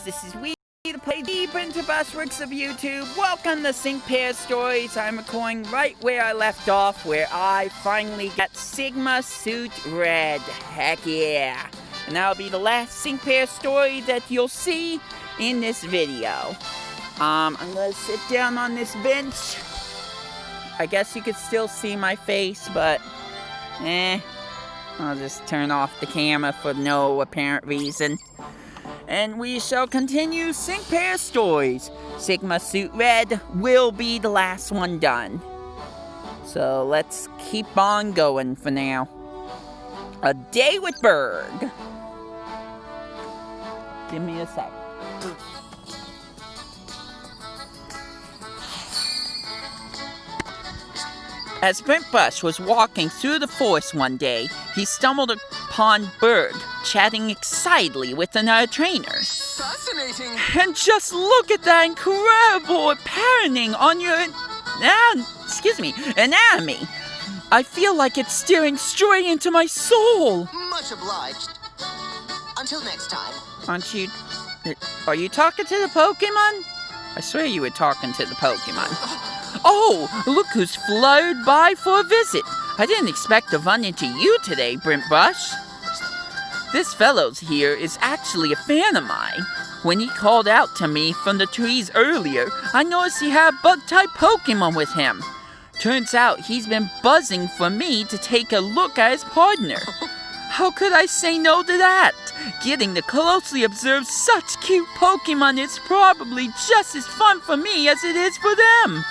This is Wii2PLAY, the Printer Busworks of YouTube. Welcome to Kakui Stories. I'm recording right where I left off, where I finally got Sigma Suit Red. Heck yeah. And that'll be the last Kakui story that you'll see in this video. I'm gonna sit down on this bench. I guess you could still see my face, but I'll just turn off the camera for no apparent reason. And we shall continue Kakui Stories. Sigma Suit Red will be the last one done. So let's keep on going for now. A Day with Berg. Give me a sec. As Brentbush was walking through the forest one day, he stumbled upon Berg, chatting excitedly with another trainer. Fascinating! And just look at that incredible pattern on your anatomy. I feel like it's staring straight into my soul. Much obliged. Until next time. Are you talking to the Pokemon? I swear you were talking to the Pokemon. Oh, look who's flown by for a visit. I didn't expect to run into you today, Brentbush. This fellow's here is actually a fan of mine. When he called out to me from the trees earlier, I noticed he had a bug-type Pokemon with him. Turns out he's been buzzing for me to take a look at his partner. How could I say no to that? Getting to closely observe such cute Pokemon is probably just as fun for me as it is for them.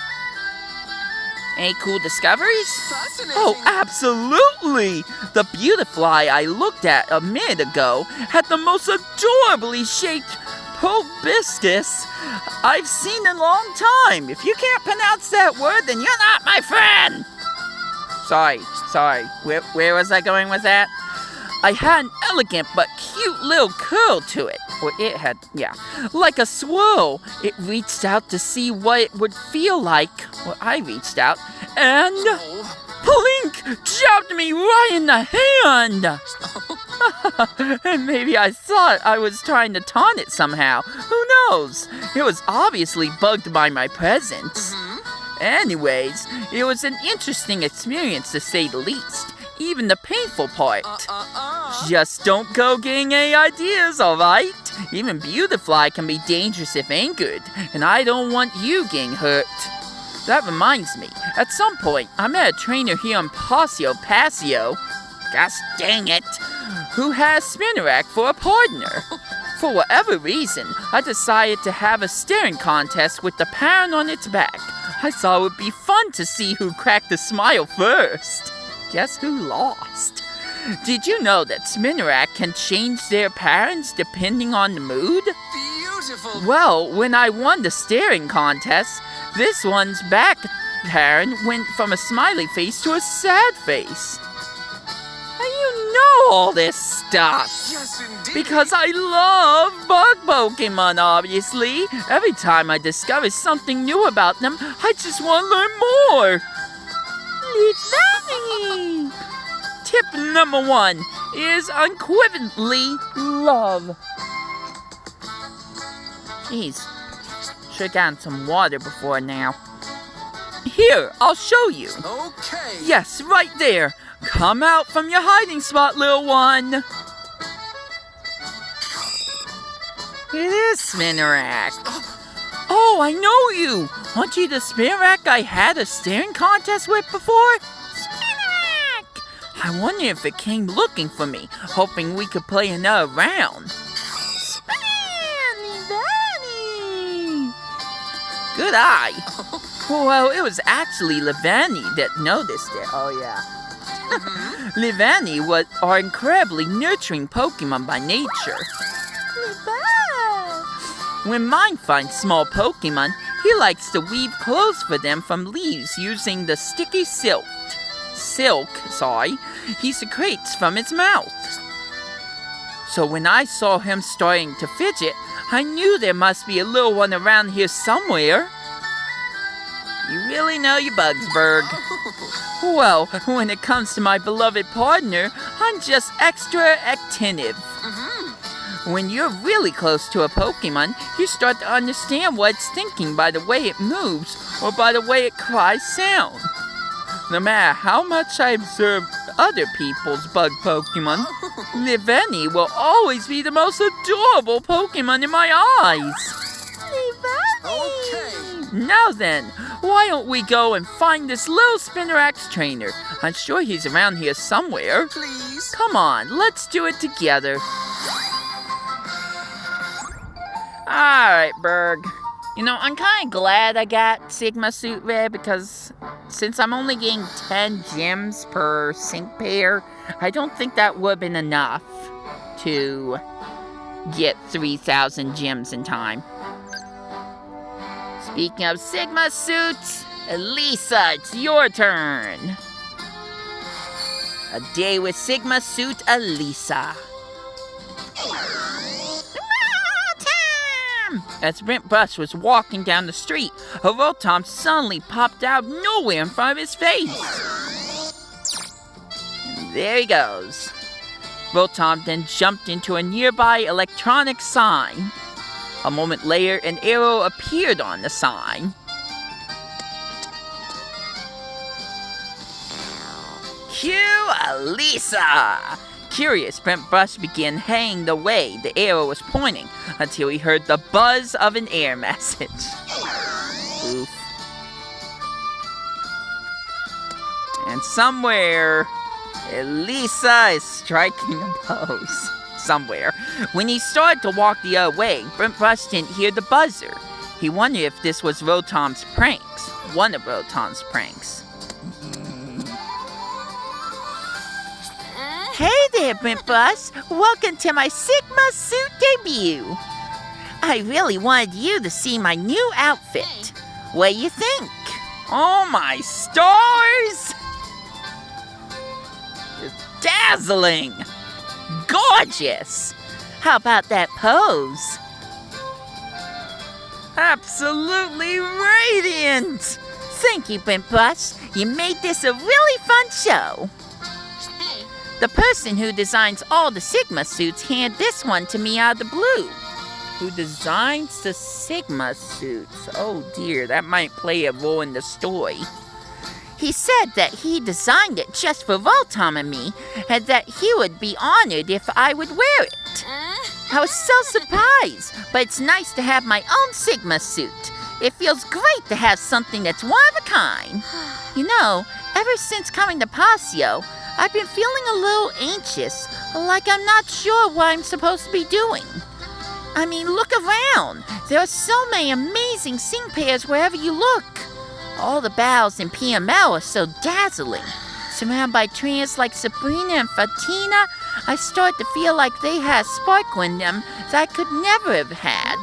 Any cool discoveries? Fascinating! Oh, absolutely! The Beautifly I looked at a minute ago had the most adorably shaped proboscis I've seen in a long time. If you can't pronounce that word, then you're not my friend! Sorry. Where was I going with that? I had an elegant but cute little curl to it. Or it had, like a swirl. It reached out to see what it would feel like. Well, I reached out, and Plink jabbed me right in the hand. And maybe I thought I was trying to taunt it somehow. Who knows? It was obviously bugged by my presence. Anyways, it was an interesting experience to say the least. Even the painful part. Just don't go getting any ideas, alright? Even Beautifly can be dangerous if angered, and I don't want you getting hurt. That reminds me, at some point, I met a trainer here in Paseo, gosh dang it, who has Spinarak for a partner. For whatever reason, I decided to have a staring contest with the pattern on its back. I thought it would be fun to see who cracked the smile first. Guess who lost? Did you know that Spinarak can change their patterns depending on the mood? Beautiful! Well, when I won the staring contest, this one's back pattern went from a smiley face to a sad face. How do you know all this stuff? Yes, indeed! Because I love bug Pokemon, obviously. Every time I discover something new about them, I just want to learn more. Leafani! Tip number 1 is unequivocally love. Jeez, should've gotten some water before now. Here, I'll show you. Okay. Yes, right there. Come out from your hiding spot, little one. It is Spinarak. Oh, I know you! Aren't you the Spinarak I had a staring contest with before? Spinarak! I wonder if it came looking for me, hoping we could play another round. Leavani! Good eye. Well, it was actually Leavani that noticed it. Oh, yeah. Leavani are incredibly nurturing Pokemon by nature. When mine finds small Pokemon, he likes to weave clothes for them from leaves using the sticky silk he secretes from its mouth. So when I saw him starting to fidget, I knew there must be a little one around here somewhere. You really know your bugs, Berg. Well, when it comes to my beloved partner, I'm just extra attentive. When you're really close to a Pokemon, you start to understand what it's thinking by the way it moves or by the way it cries sound. No matter how much I observe other people's bug Pokemon, Liveni will always be the most adorable Pokemon in my eyes. Okay. Now then, why don't we go and find this little Spinarak trainer? I'm sure he's around here somewhere. Please. Come on, let's do it together. Alright, Berg. You know, I'm kind of glad I got Sigma Suit Rare because since I'm only getting 10 gems per sync pair, I don't think that would have been enough to get 3,000 gems in time. Speaking of Sigma Suit, Elisa, it's your turn. A day with Sigma Suit Elisa. As Brent Bush was walking down the street, a Rotom suddenly popped out of nowhere in front of his face. And there he goes. Rotom then jumped into a nearby electronic sign. A moment later, an arrow appeared on the sign. Cue Elisa! Curious, Brent Bush began heading the way the arrow was pointing until he heard the buzz of an air message. Oof. And somewhere, Elisa is striking a pose. Somewhere. When he started to walk the other way, Brent Bush didn't hear the buzzer. He wondered if this was Rotom's pranks. One of Rotom's pranks. Hey there, Brent Bush. Welcome to my Sigma Suit debut. I really wanted you to see my new outfit. What do you think? Oh my stars! It's dazzling! Gorgeous! How about that pose? Absolutely radiant! Thank you, Brent Bush. You made this a really fun show. The person who designs all the Sigma suits handed this one to me out of the blue. Who designs the Sigma suits? Oh dear, that might play a role in the story. He said that he designed it just for Rotom and me, and that he would be honored if I would wear it. I was so surprised, but it's nice to have my own Sigma suit. It feels great to have something that's one of a kind. You know, ever since coming to Pasio, I've been feeling a little anxious, like I'm not sure what I'm supposed to be doing. I mean, look around. There are so many amazing sync pairs wherever you look. All the battles in PML are so dazzling. Surrounded by trainers like Sabrina and Fatina, I start to feel like they had sparkle in them that I could never have had.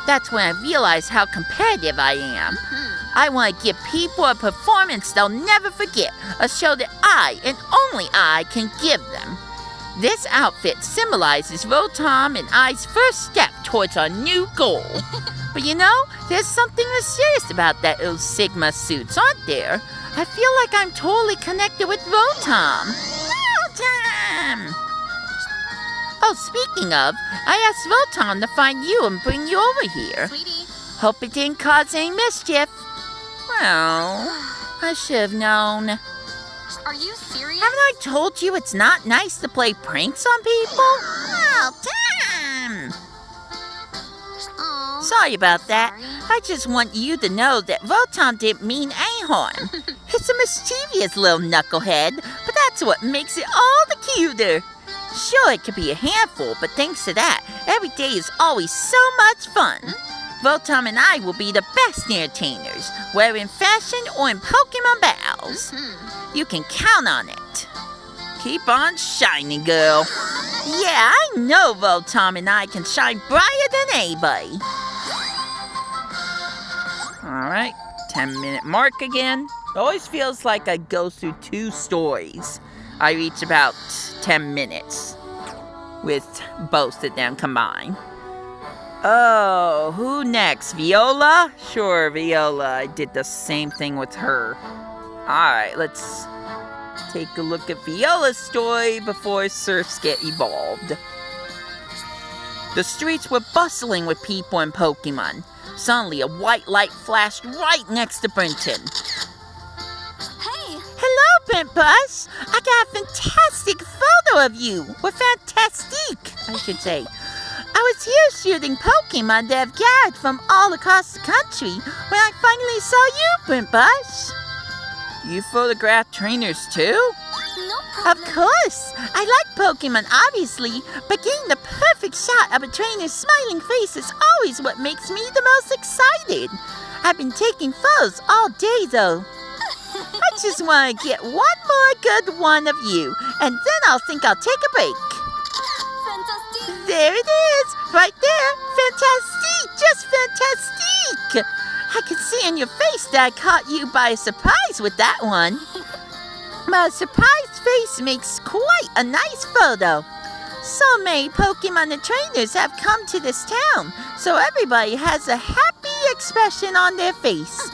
That's when I realize how competitive I am. I want to give people a performance they'll never forget, a show that I and only I can give them. This outfit symbolizes Rotom and I's first step towards our new goal. But you know, there's something mysterious about that little Sigma suits, aren't there? I feel like I'm totally connected with Rotom. Rotom! Oh, speaking of, I asked Rotom to find you and bring you over here. Sweetie. Hope it didn't cause any mischief. Well, I should have known. Are you serious? Haven't I told you it's not nice to play pranks on people? Rotom! Aw, Sorry about that. sorry. I just want you to know that Rotom didn't mean any harm. It's a mischievous little knucklehead, but that's what makes it all the cuter. Sure, it could be a handful, but thanks to that, every day is always so much fun. Rotom and I will be the best entertainers, whether in fashion or in Pokemon battles. You can count on it. Keep on shining, girl. Yeah, I know Rotom and I can shine brighter than anybody. Alright, 10-minute mark again. It always feels like I go through 2 stories. I reach about 10 minutes with both of them combined. Oh, who next? Viola? Sure, Viola. I did the same thing with her. Alright, let's take a look at Viola's story before Surfs get evolved. The streets were bustling with people and Pokemon. Suddenly, a white light flashed right next to Brenton. Hey! Hello, Brent Bus. I got a fantastic photo of you. Or fantastique, I should say. I was here shooting Pokemon that have gathered from all across the country when I finally saw you, Brent Bus. You photograph trainers too? No Of problem. course. I like Pokemon, obviously, but getting the perfect shot of a trainer's smiling face is always what makes me the most excited. I've been taking photos all day, though. I just want to get one more good one of you, and then I'll think I'll take a break. Fantastic. There it is, right there. Fantastique, just fantastique. I could see in your face that I caught you by surprise with that one. My surprised face makes quite a nice photo. So many Pokemon and trainers have come to this town, so everybody has a happy expression on their face.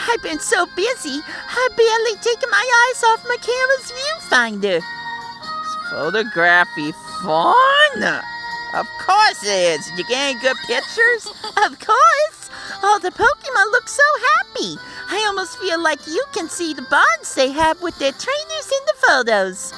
I've been so busy, I've barely taken my eyes off my camera's viewfinder. Is photography fun? Of course it is. You getting good pictures? Of course! All the Pokemon look so happy. I almost feel like you can see the bonds they have with their trainers in the photos.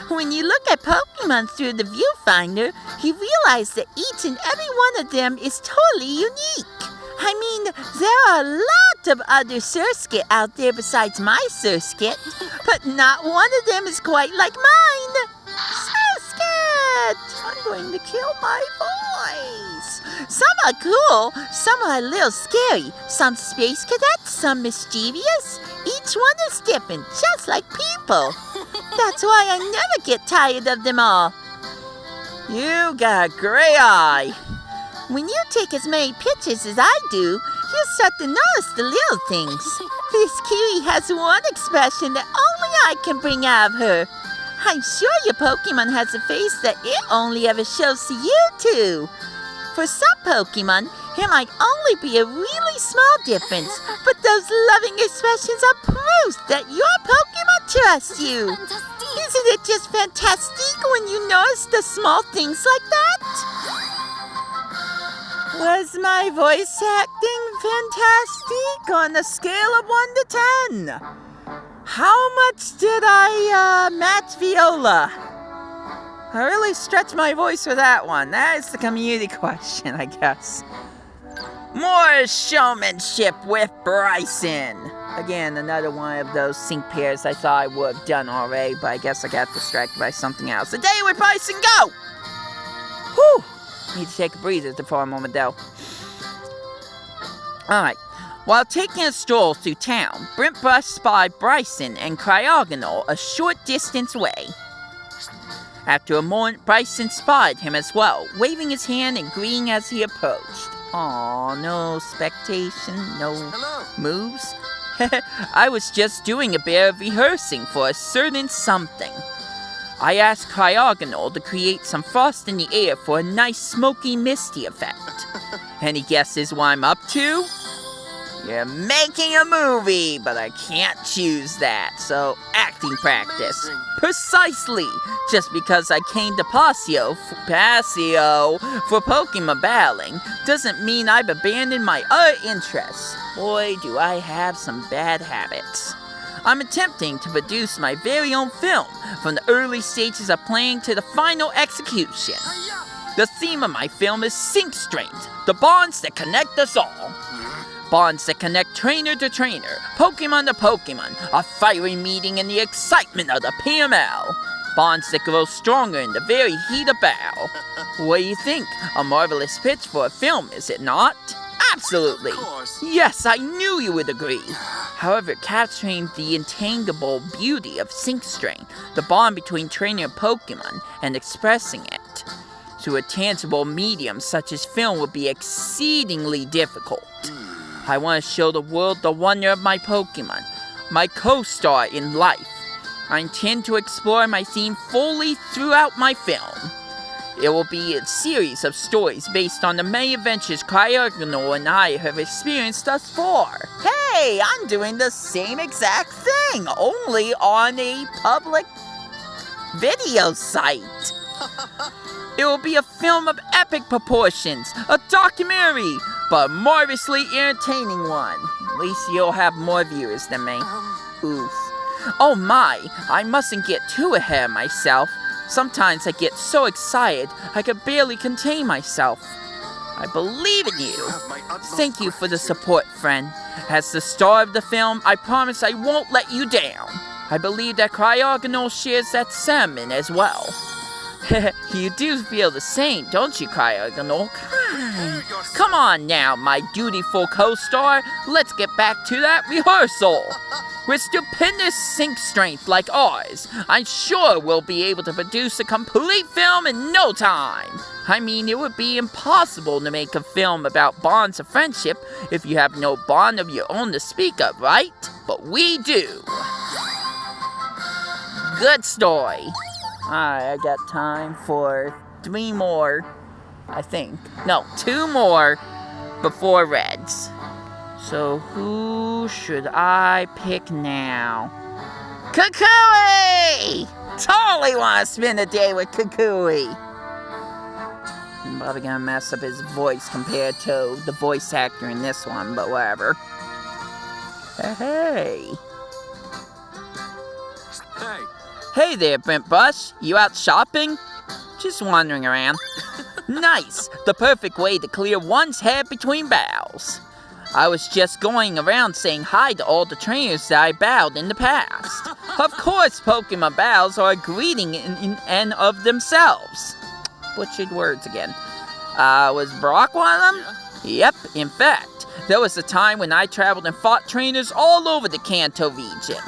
When you look at Pokemon through the viewfinder, you realize that each and every one of them is totally unique. I mean, there are a lot of other Surskit out there besides my Surskit, but not one of them is quite like mine. Surskit! I'm going to kill my voice. Some are cool, some are a little scary, some space cadets, some mischievous. Each one is different, just like people. That's why I never get tired of them all. You got a great eye. When you take as many pictures as I do, you start to notice the little things. This Kiwi has one expression that only I can bring out of her. I'm sure your Pokemon has a face that it only ever shows to you too. For some Pokemon, it might only be a really small difference, but those loving expressions are proof that your Pokemon trust you. Fantastic. Isn't it just fantastic when you notice the small things like that? Was my voice acting fantastic on a scale of 1 to 10? How much did I match Viola? I really stretched my voice for that one. That is the community question, I guess. More showmanship with Bryson. Again, another one of those sync pairs I thought I would have done already, but I guess I got distracted by something else. A day with Bryson, go! Whew! Need to take a breather for a moment, though. Alright. While taking a stroll through town, Brent Brush spied Bryson and Cryogonal a short distance away. After a moment, Bryson spied him as well, waving his hand and greeting as he approached. Aw, no spectation, no moves. I was just doing a bit of rehearsing for a certain something. I asked Cryogonal to create some frost in the air for a nice smoky misty effect. Any guesses what I'm up to? You're making a movie, but I can't choose that, so acting practice. Precisely! Just because I came to Pasio for Pokemon battling doesn't mean I've abandoned my other interests. Boy, do I have some bad habits. I'm attempting to produce my very own film, from the early stages of planning to the final execution. The theme of my film is Sync Strength, the bonds that connect us all. Bonds that connect trainer to trainer, Pokemon to Pokemon, a fiery meeting in the excitement of the PML. Bonds that grow stronger in the very heat of battle. What do you think? A marvelous pitch for a film, is it not? Absolutely. Yes, I knew you would agree. However, capturing the intangible beauty of Sync Strength, the bond between trainer and Pokemon, and expressing it through a tangible medium such as film would be exceedingly difficult. I want to show the world the wonder of my Pokemon, my co-star in life. I intend to explore my theme fully throughout my film. It will be a series of stories based on the many adventures Cryogonal and I have experienced thus far. Hey, I'm doing the same exact thing, only on a public video site. It will be a film of epic proportions, a documentary, but a marvelously entertaining one. At least you'll have more viewers than me. Oof. Oh my, I mustn't get too ahead of myself. Sometimes I get so excited, I can barely contain myself. I believe in you. Thank you for the support, friend. As the star of the film, I promise I won't let you down. I believe that Cryogonal shares that sentiment as well. You do feel the same, don't you, Cryogonal? Come on now, my dutiful co-star. Let's get back to that rehearsal. With stupendous sync strength like ours, I'm sure we'll be able to produce a complete film in no time. I mean, it would be impossible to make a film about bonds of friendship if you have no bond of your own to speak of, right? But we do. Good story. Alright, I got time for 3 more, I think. No, 2 more before Reds. So who should I pick now? Kakui! Totally want to spend a day with Kakui. I'm probably gonna mess up his voice compared to the voice actor in this one, but whatever. Hey. Hey there, Brent Bush. You out shopping? Just wandering around. Nice. The perfect way to clear one's head between bows. I was just going around saying hi to all the trainers that I bowed in the past. Of course, Pokemon bows are a greeting in and of themselves. Butchered words again. Was Brock one of them? Yep, in fact, there was a time when I traveled and fought trainers all over the Kanto region.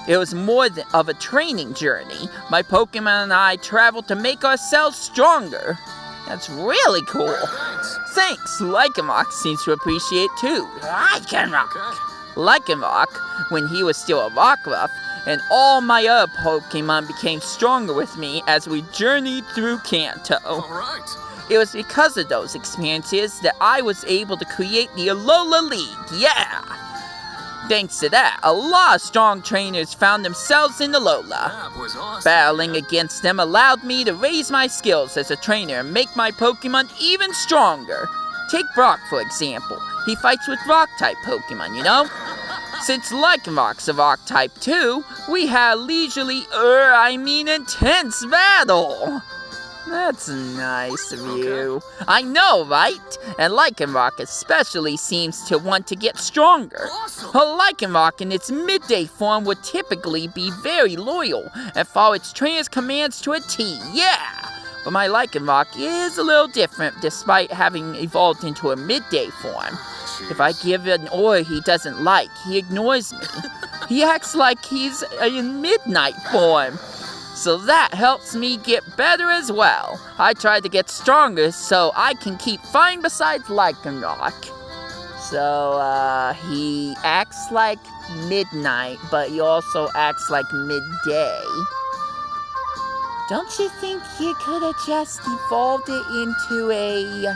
It was more of a training journey. My Pokemon and I traveled to make ourselves stronger. That's really cool. Thanks, Lycanroc seems to appreciate too. Lycanroc, when he was still a Rockruff, and all my other Pokemon became stronger with me as we journeyed through Kanto. It was because of those experiences that I was able to create the Alola League, yeah! Thanks to that, a lot of strong trainers found themselves in Alola. Battling against them allowed me to raise my skills as a trainer and make my Pokemon even stronger. Take Brock, for example. He fights with Rock-type Pokemon, you know? Since Lycanroc's a Rock-type too, we had a leisurely, intense battle. That's nice of you. I know, right? And Lycanroc especially seems to want to get stronger. A Lycanroc in its midday form would typically be very loyal and follow its trainer's commands to a T, yeah! But my Lycanroc is a little different despite having evolved into a midday form. If I give an order he doesn't like, he ignores me. He acts like he's in midnight form. So that helps me get better as well. I try to get stronger so I can keep fighting besides Lycanroc. So, he acts like midnight, but he also acts like midday. Don't you think you could have just evolved it into a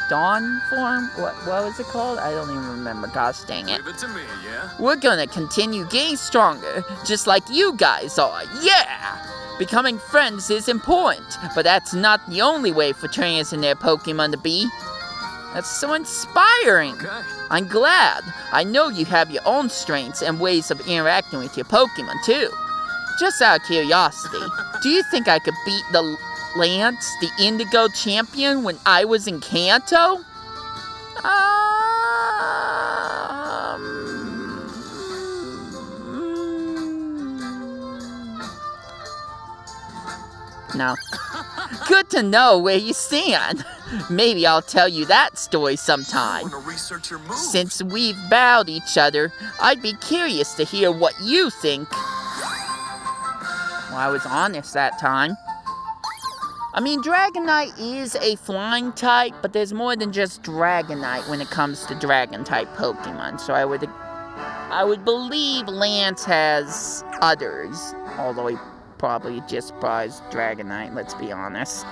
dawn form? What was it called? I don't even remember. Gosh dang it. Leave it to me, yeah? We're gonna continue getting stronger, just like you guys are, yeah! Becoming friends is important, but that's not the only way for trainers and their Pokemon to be. That's so inspiring. Okay. I'm glad. I know you have your own strengths and ways of interacting with your Pokemon, too. Just out of curiosity, do you think I could beat the Lance, the Indigo champion, when I was in Kanto? No. Good to know where you stand. Maybe I'll tell you that story sometime. I want to research your moves. Since we've bowed each other, I'd be curious to hear what you think. Well, I was honest that time. I mean, Dragonite is a flying type, but there's more than just Dragonite when it comes to Dragon-type Pokemon. So I would believe Lance has others, although he probably just buys Dragonite, let's be honest.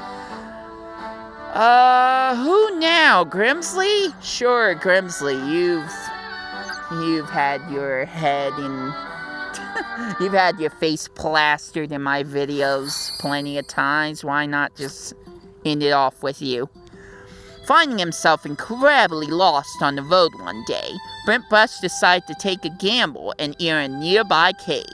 Who now? Grimsley? Sure, Grimsley, you've had your head in... You've had your face plastered in my videos plenty of times. Why not just end it off with you. Finding himself incredibly lost on the road one day, Brent Bush decided to take a gamble and enter a nearby cave.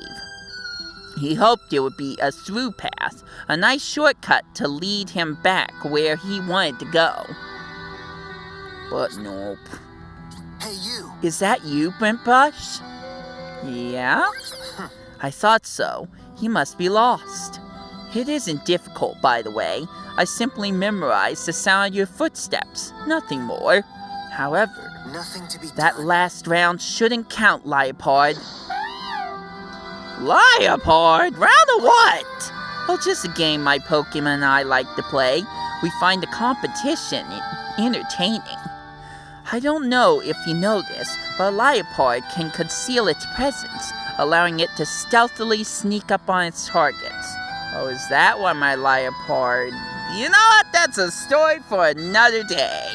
He hoped there would be a through path, a nice shortcut to lead him back where he wanted to go. But nope. Hey, you. Is that you, Brent Bush? Yeah? I thought so. He must be lost. It isn't difficult, by the way. I simply memorized the sound of your footsteps, nothing more. However, Nothing to be that done. last round shouldn't count, Leopard. Leopard? Round of what? Oh, just a game my Pokemon and I like to play. We find the competition entertaining. I don't know if you know this, but a Leopard can conceal its presence, allowing it to stealthily sneak up on its targets. Oh, is that why my Leopard... You know what? That's a story for another day.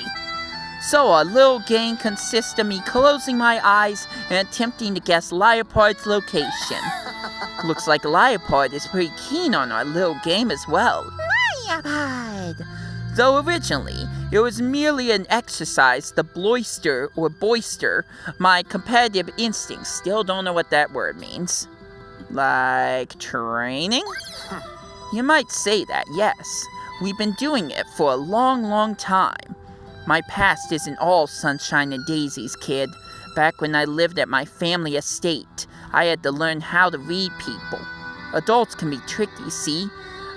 So, our little game consists of me closing my eyes and attempting to guess Leopard's location. Looks like Leopard is pretty keen on our little game as well. Leopard! Though originally, it was merely an exercise to boister my competitive instincts. Still don't know what that word means. Like training? You might say that, yes. We've been doing it for a long, long time. My past isn't all sunshine and daisies, kid. Back when I lived at my family estate, I had to learn how to read people. Adults can be tricky, see?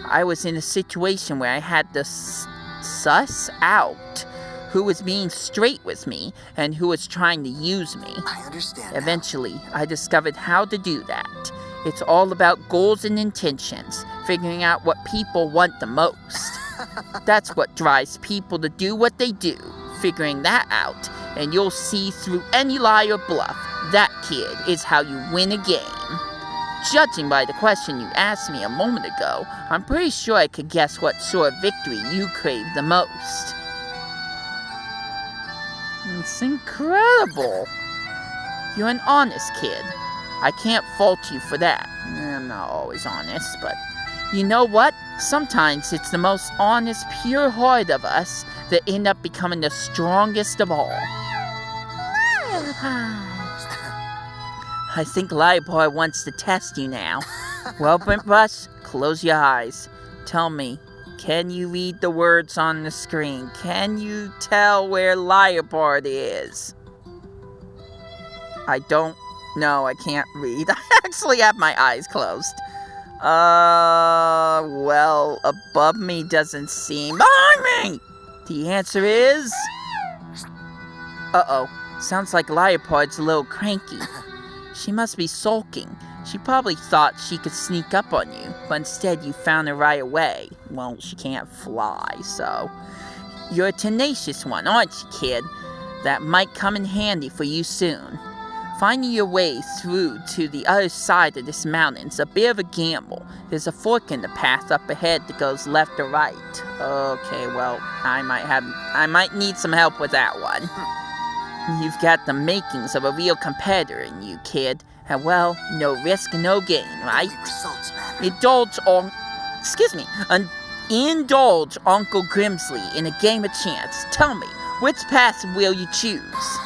I was in a situation where I had to suss out who was being straight with me and who was trying to use me. I understand. Eventually, I discovered how to do that. It's all about goals and intentions, figuring out what people want the most. That's what drives people to do what they do, figuring that out, and you'll see through any lie or bluff. That, kid, is how you win a game. Judging by the question you asked me a moment ago, I'm pretty sure I could guess what sort of victory you crave the most. It's incredible. You're an honest kid. I can't fault you for that. I'm not always honest, but you know what? Sometimes it's the most honest, pure heart of us that end up becoming the strongest of all. I think Leopard wants to test you now. Well, Brent Bush, close your eyes. Tell me, can you read the words on the screen? Can you tell where Leopard is? I don't know, I can't read. I actually have my eyes closed. Well, above me doesn't seem... Behind me! The answer is... Uh-oh. Sounds like Leopard's a little cranky. She must be sulking. She probably thought she could sneak up on you, but instead you found her right away. Well, she can't fly, so... You're a tenacious one, aren't you, kid? That might come in handy for you soon. Finding your way through to the other side of this mountain's a bit of a gamble. There's a fork in the path up ahead that goes left or right. Okay, well, I might need some help with that one. You've got the makings of a real competitor in you, kid. And well, no risk, no gain, right? Results matter. Indulge Uncle Grimsley in a game of chance. Tell me, which path will you choose?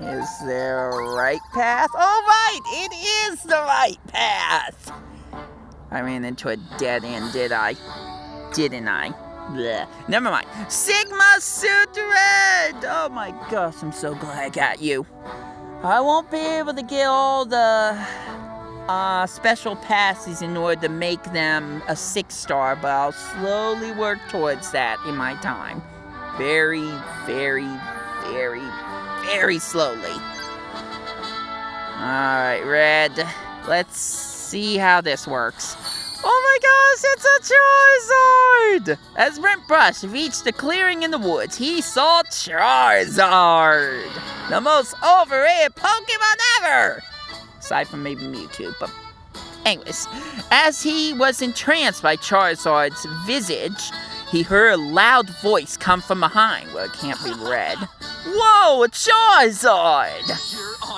Is there a right path? Oh, right! It is the right path! I ran into a dead end, didn't I? Blech. Never mind. Sigma Suit Red! Oh my gosh, I'm so glad I got you. I won't be able to get all the special passes in order to make them a 6-star, but I'll slowly work towards that in my time. Very, very, very, very slowly. Alright, Red. Let's see how this works. Oh my gosh, it's a Charizard! As Brent Bush reached the clearing in the woods, he saw Charizard! The most overrated Pokemon ever! Aside from maybe Mewtwo, but... Anyways, as he was entranced by Charizard's visage, he heard a loud voice come from behind. Well, it can't be Red. Whoa, a Charizard!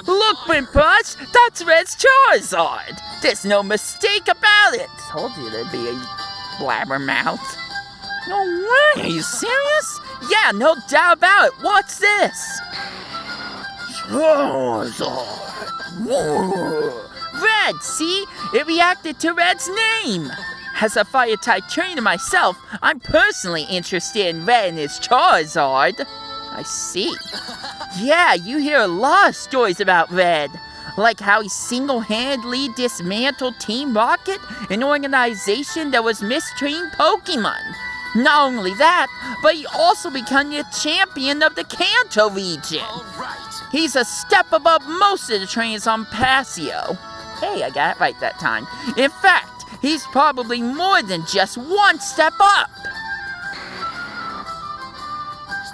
Look, Brent Bush, that's Red's Charizard! There's no mistake about it! Told you there'd be a blabbermouth. No way, are you serious? Yeah, no doubt about it. What's this? Charizard. Red, see? It reacted to Red's name. As a fire-type trainer myself, I'm personally interested in Red and his Charizard. I see. Yeah, you hear a lot of stories about Red. Like how he single-handedly dismantled Team Rocket, an organization that was mistreating Pokemon. Not only that, but he also became the champion of the Kanto region. All right. He's a step above most of the trainers on Paseo. Hey, I got it right that time. In fact, he's probably more than just one step up.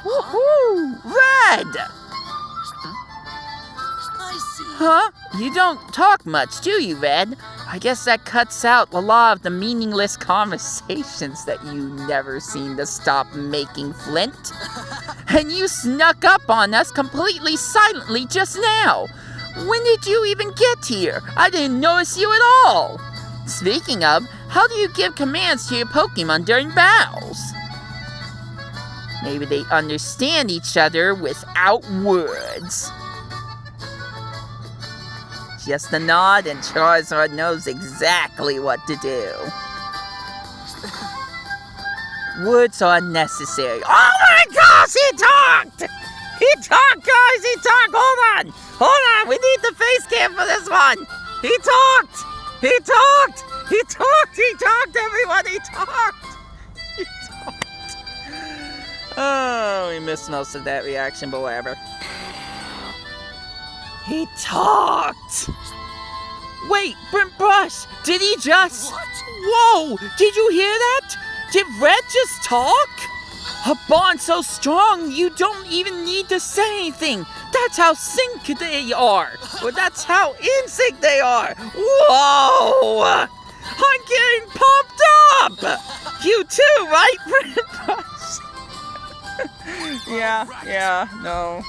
Woohoo! Red! I see. Huh? You don't talk much, do you, Red? I guess that cuts out a lot of the meaningless conversations that you never seem to stop making, Flint. And you snuck up on us completely silently just now. When did you even get here? I didn't notice you at all. Speaking of, how do you give commands to your Pokemon during battles? Maybe they understand each other without words. Just a nod and Charizard knows exactly what to do. Words are unnecessary. Oh my gosh, he talked! He talked, guys, he talked! Hold on, we need the face cam for this one! He talked! Everyone, he talked! Oh, we missed most of that reaction, but whatever. He talked! Wait, Brent Brush, did he just... What? Whoa, did you hear that? Did Red just talk? A bond so strong you don't even need to say anything. That's how sync they are. Or that's how in sync they are. Whoa! I'm getting pumped up! You too, right, Brent Brush? Yeah, no,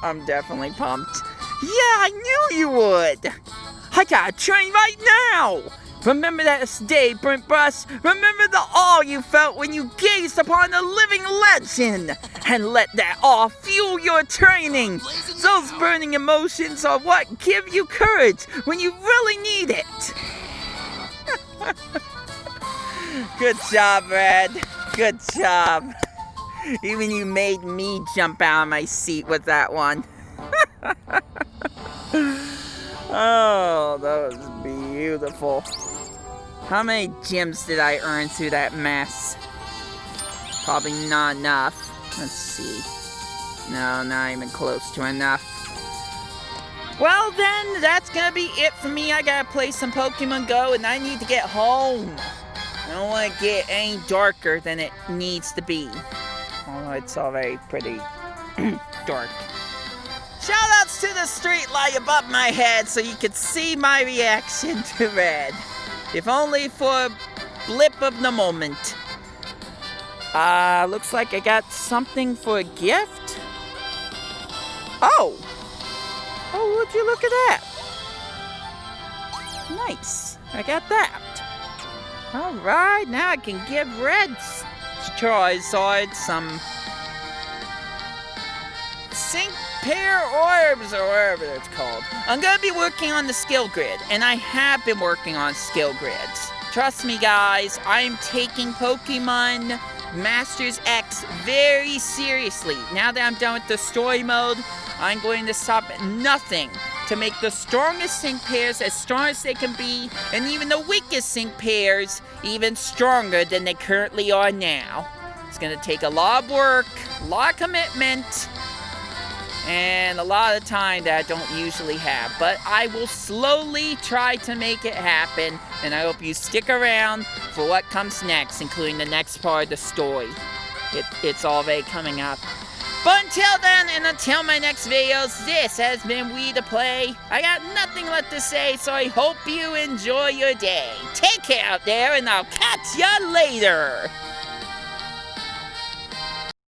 I'm definitely pumped. Yeah, I knew you would! I gotta train right now! Remember that day, Brent Brush? Remember the awe you felt when you gazed upon the living legend? And let that awe fuel your training! Those burning emotions are what give you courage when you really need it! Good job, Red. Good job. Even you made me jump out of my seat with that one. Oh, that was beautiful. How many gems did I earn through that mess? Probably not enough. Let's see. No, not even close to enough. Well then, that's gonna be it for me. I gotta play some Pokemon Go and I need to get home. I don't want to get any darker than it needs to be. Although it's already pretty dark. Shoutouts to the street light above my head so you could see my reaction to Red. If only for a blip of the moment. Looks like I got something for a gift. Oh, would you look at that? Nice, I got that. Alright, now I can give Red's Charizard some sync pair orbs or whatever it's called. I'm gonna be working on the skill grid, and I have been working on skill grids. Trust me guys, I am taking Pokemon Masters X very seriously. Now that I'm done with the story mode, I'm going to stop at nothing to make the strongest sync pairs as strong as they can be, and even the weakest sync pairs even stronger than they currently are now. It's gonna take a lot of work, a lot of commitment, and a lot of time that I don't usually have. But I will slowly try to make it happen, and I hope you stick around for what comes next, including the next part of the story. It's already coming up. But until then, and until my next videos, this has been Wii2PLAY. I got nothing left to say, so I hope you enjoy your day. Take care out there, and I'll catch ya later!